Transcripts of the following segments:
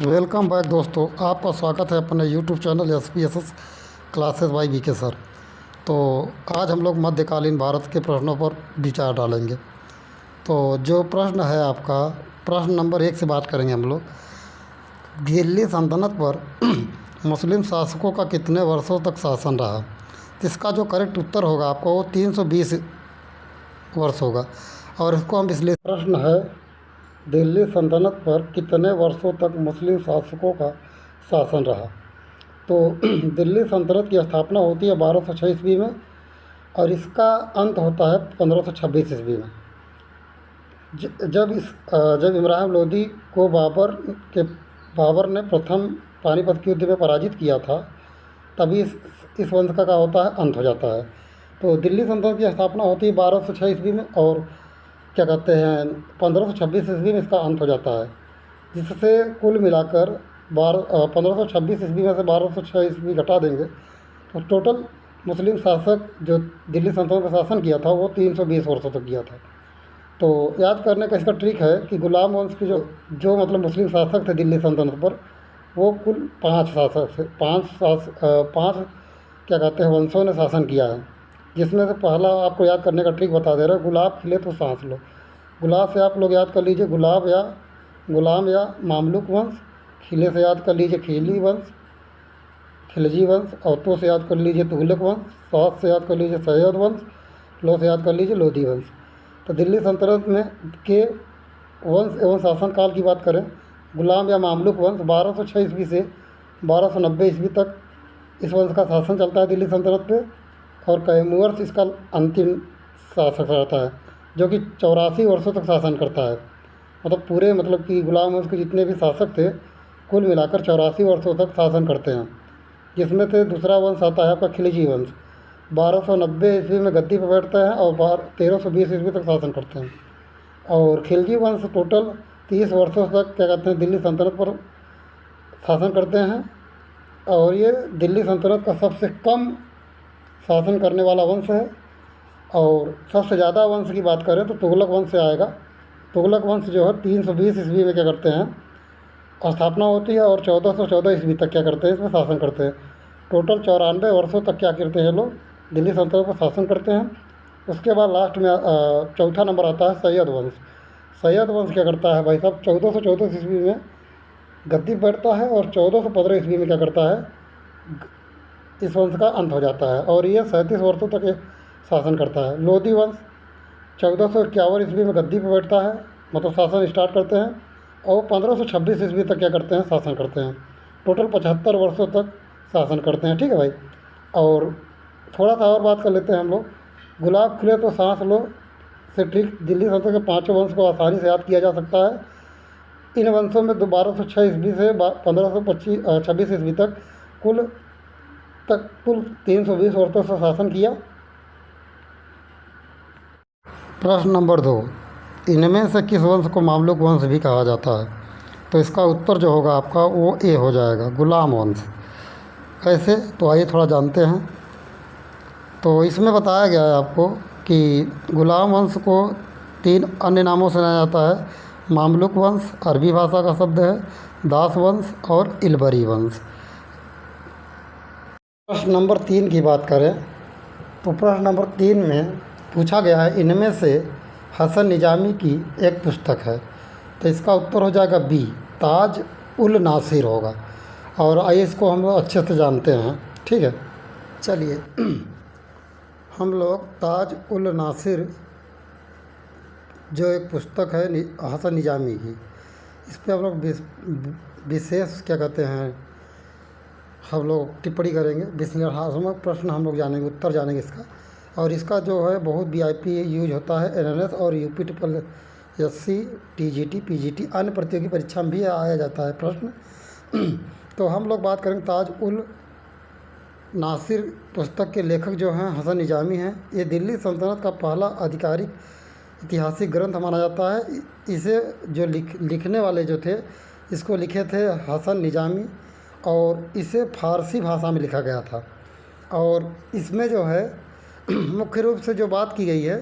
Welcome back दोस्तों, आपका स्वागत है अपने YouTube channel SPSS classes bye BK sir. तो आज हम लोग मध्यकालीन भारत के प्रश्नों पर विचार डालेंगे। तो जो प्रश्न है आपका, प्रश्न नंबर 1 से बात करेंगे हम लोग। दिल्ली सल्तनत पर मुस्लिम शासकों का कितने वर्षों तक शासन रहा? इसका जो करेक्ट उत्तर होगा आपको वो 320 वर्ष होगा। और इसको हम इसलिए, प्रश्न है दिल्ली सल्तनत पर कितने वर्षों तक मुस्लिम शासकों का शासन रहा? तो दिल्ली सल्तनत की स्थापना होती है 1206 ईस्वी में और इसका अंत होता है 1526 ईस्वी में। जब इमरान लोदी को बाबर ने प्रथम पानीपत के युद्ध में पराजित किया था, तभी इस वंश का होता है अंत हो जाता है। तो दिल्ली सल्तनत की स्थापना होती है 1206 ईस्वी में और क्या कहते हैं 1526 ईस्वी में इसका अंत हो जाता है, जिससे कुल मिलाकर 1526 ईस्वी में से 1206 ईस्वी घटा देंगे तो टोटल मुस्लिम शासक जो दिल्ली सल्तनत पर शासन किया था वो 320 वर्षों तक किया था। तो याद करने का इसका ट्रिक है कि गुलाम वंश की जो मतलब मुस्लिम शासक थे दिल्ली सल्तनत पर, वो कुल 5 शासक थे। 5 क्या कहते हैं वंशों ने शासन किया है, जिसमें से पहला आपको याद करने का ट्रिक बता दे रहा है, गुलाब खिले तो सांस लो। गुलाब से आप लोग याद कर लीजिए गुलाम या मामलुक वंश। खिले से याद कर लीजिए खिलजी वंश। और तो से याद कर लीजिए तुगलक वंश। सात से याद कर लीजिए सैयद वंश। लो से याद कर लीजिए लोधी वंश। तो दिल्ली सल्तनत में के वंश एवं शासनकाल की बात करें, गुलाम या मामलुक वंश 1206 ईस्वी से 1290 ईस्वी तक इस वंश का शासन चलता है दिल्ली सल्तनत पे। और कैमूर इसका अंतिम शासक रहता है, जो कि 84 वर्षों तक शासन करता है। मतलब कि गुलाम वंश के जितने भी शासक थे कुल मिलाकर 84 वर्षों तक शासन करते हैं। जिसमें से दूसरा वंश आता है आपका खिलजी वंश, 1290 ईस्वी में गद्दी पर बैठते हैं और 1320 ईस्वी तक शासन करते हैं। और खिलजी वंश टोटल 30 वर्षों तक क्या कहते हैं दिल्ली सल्तनत पर शासन करते हैं। और ये दिल्ली सल्तनत का सबसे कम शासन करने वाला वंश है। और सबसे ज़्यादा वंश की बात करें तो तुगलक वंश से आएगा। तुगलक वंश जो है 320 ईस्वी में क्या करते हैं स्थापना होती है और 1414 ईस्वी तक क्या करते हैं इसमें शासन करते हैं। टोटल 94 वर्षों तक क्या करते हैं लोग दिल्ली सल्तनत पर शासन करते हैं। उसके बाद लास्ट में चौथा नंबर आता है सैयद वंश। सैयद वंश क्या करता है भाई साहब 1414 ईस्वी में गद्दी पर बैठता है और 1415 ईस्वी में क्या करता है इस वंश का अंत हो जाता है और ये 37 वर्षों तक ये शासन करता है। लोधी वंश 1451 ईस्वी में गद्दी पर बैठता है, मतलब शासन स्टार्ट करते हैं और 1526 ईस्वी तक क्या करते हैं शासन करते हैं। टोटल 75 वर्षों तक शासन करते हैं। ठीक है भाई। और थोड़ा सा और बात कर लेते हैं हम लोग। गुलाब खिले तो सांस लो से ठीक दिल्ली सल्तनत के 5 वंश को आसानी से याद किया जा सकता है। इन वंशों में 1206 ईस्वी से 1526 ईस्वी तक कुल 320 वर्षों से शासन किया। प्रश्न नंबर 2, इनमें से किस वंश को मामलुक वंश भी कहा जाता है? तो इसका उत्तर जो होगा आपका वो ए हो जाएगा, गुलाम वंश। कैसे? तो आइए थोड़ा जानते हैं। तो इसमें बताया गया है आपको कि गुलाम वंश को 3 अन्य नामों से जाना जाता है। मामलुक वंश अरबी भाषा का शब्द है, दास वंश और इलबरी वंश। प्रश्न नंबर 3 की बात करें तो प्रश्न नंबर 3 में पूछा गया है इनमें से हसन निजामी की एक पुस्तक है। तो इसका उत्तर हो जाएगा बी, ताज उल नासिर होगा। और आइए इसको हम लोग अच्छे से जानते हैं। ठीक है, चलिए हम लोग ताज उल नासिर जो एक पुस्तक है हसन निजामी की, इस पर हम लोग विशेष क्या कहते हैं हम लोग टिप्पणी करेंगे, विश्लेषणात्मक प्रश्न हम लोग जानेंगे, उत्तर जानेंगे इसका। और इसका जो है बहुत VIP यूज होता है NLS और UP TGT PGT अन्य प्रतियोगी परीक्षा में भी आया जाता है प्रश्न। तो हम लोग बात करेंगे ताज उल नासिर पुस्तक के लेखक जो हैं हसन निजामी हैं। ये दिल्ली सल्तनत का पहला आधिकारिक ऐतिहासिक ग्रंथ माना जाता है। इसे जो लिखने वाले जो थे इसको लिखे थे हसन निजामी और इसे फ़ारसी भाषा में लिखा गया था। और इसमें जो है मुख्य रूप से जो बात की गई है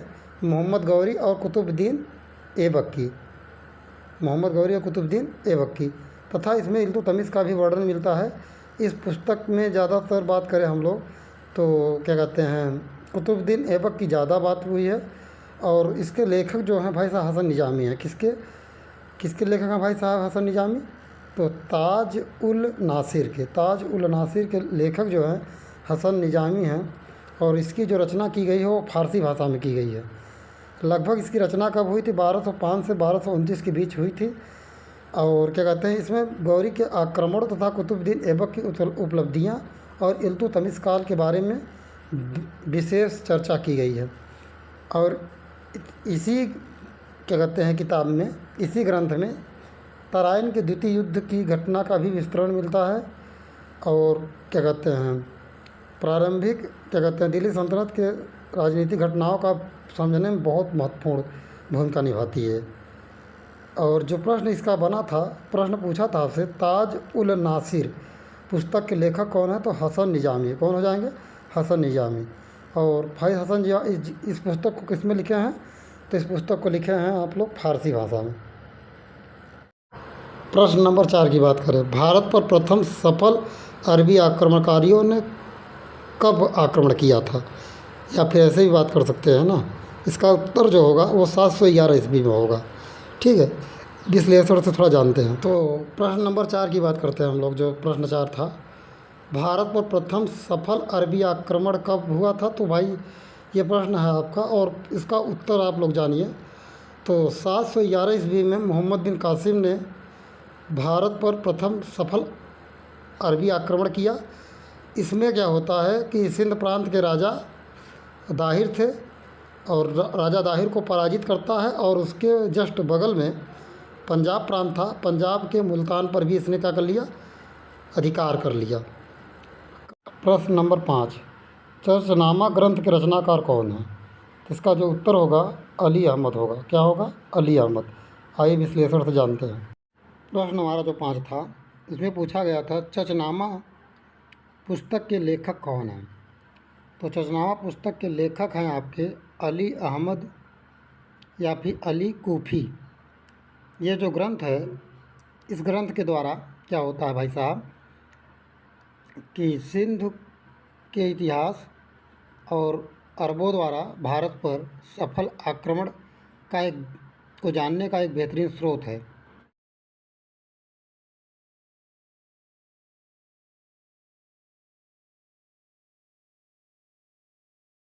मोहम्मद गौरी और कुतुबुद्दीन ऐबक की। तथा इसमें इल्तुतमिश का भी वर्णन मिलता है। इस पुस्तक में ज़्यादातर बात करें हम लोग तो क्या कहते हैं, कुतुबुद्दीन ऐबक की ज़्यादा बात हुई है। और इसके लेखक जो हैं भाई साहब हसन निजामी हैं। किसके किसके लेखक हैं भाई साहब हसन निजामी? तो ताज उल नासिर के लेखक जो हैं हसन निजामी हैं। और इसकी जो रचना की गई है वो फ़ारसी भाषा में की गई है। लगभग इसकी रचना कब हुई थी? 1205 से 1229 के बीच हुई थी। और क्या कहते हैं, इसमें गौरी के आक्रमण तथा कुतुबुद्दीन ऐबक की उपलब्धियाँ और इल्तुतमिश काल के बारे में विशेष चर्चा की गई है। और इसी क्या कहते हैं किताब में, इसी ग्रंथ में तराइन के द्वितीय युद्ध की घटना का भी विस्तरण मिलता है। और क्या कहते हैं, प्रारंभिक क्या कहते हैं दिल्ली सल्तनत के राजनीतिक घटनाओं का समझने में बहुत महत्वपूर्ण भूमिका निभाती है। और जो प्रश्न इसका बना था, प्रश्न पूछा था आपसे, ताज उल नासिर पुस्तक के लेखक कौन है? तो हसन निजामी। कौन हो जाएंगे? हसन निजामी। और भाई हसन जी इस पुस्तक को किस में लिखे हैं? तो इस पुस्तक को लिखे हैं आप लोग फ़ारसी भाषा में। प्रश्न नंबर 4 की बात करें, भारत पर प्रथम सफल अरबी आक्रमणकारियों ने कब आक्रमण किया था? या फिर ऐसे भी बात कर सकते हैं ना, इसका उत्तर जो होगा वो 711 ईस्वी में होगा। ठीक है, विश्लेषण से थोड़ा जानते हैं। तो प्रश्न नंबर 4 की बात करते हैं हम लोग। जो प्रश्न 4 था, भारत पर प्रथम सफल अरबी आक्रमण कब हुआ था? तो भाई ये प्रश्न है आपका और इसका उत्तर आप लोग जानिए। तो 711 ईस्वी में मोहम्मद बिन कासिम ने भारत पर प्रथम सफल अरबी आक्रमण किया। इसमें क्या होता है कि सिंध प्रांत के राजा दाहिर थे और राजा दाहिर को पराजित करता है और उसके जस्ट बगल में पंजाब प्रांत था। पंजाब के मुल्तान पर भी इसने क्या कर लिया? अधिकार कर लिया। प्रश्न नंबर 5, चर्चनामा ग्रंथ के रचनाकार कौन है? तो इसका जो उत्तर होगा अली अहमद होगा। क्या होगा? अली अहमद। आइए विश्लेषण से जानते हैं। प्रश्न हमारा जो 5 था, इसमें पूछा गया था चर्चनामा पुस्तक के लेखक कौन हैं? तो चर्चनामा पुस्तक के लेखक हैं आपके अली अहमद या फिर अली कूफी। ये जो ग्रंथ है, इस ग्रंथ के द्वारा क्या होता है भाई साहब कि सिंध के इतिहास और अरबों द्वारा भारत पर सफल आक्रमण का एक को जानने का एक बेहतरीन स्रोत है।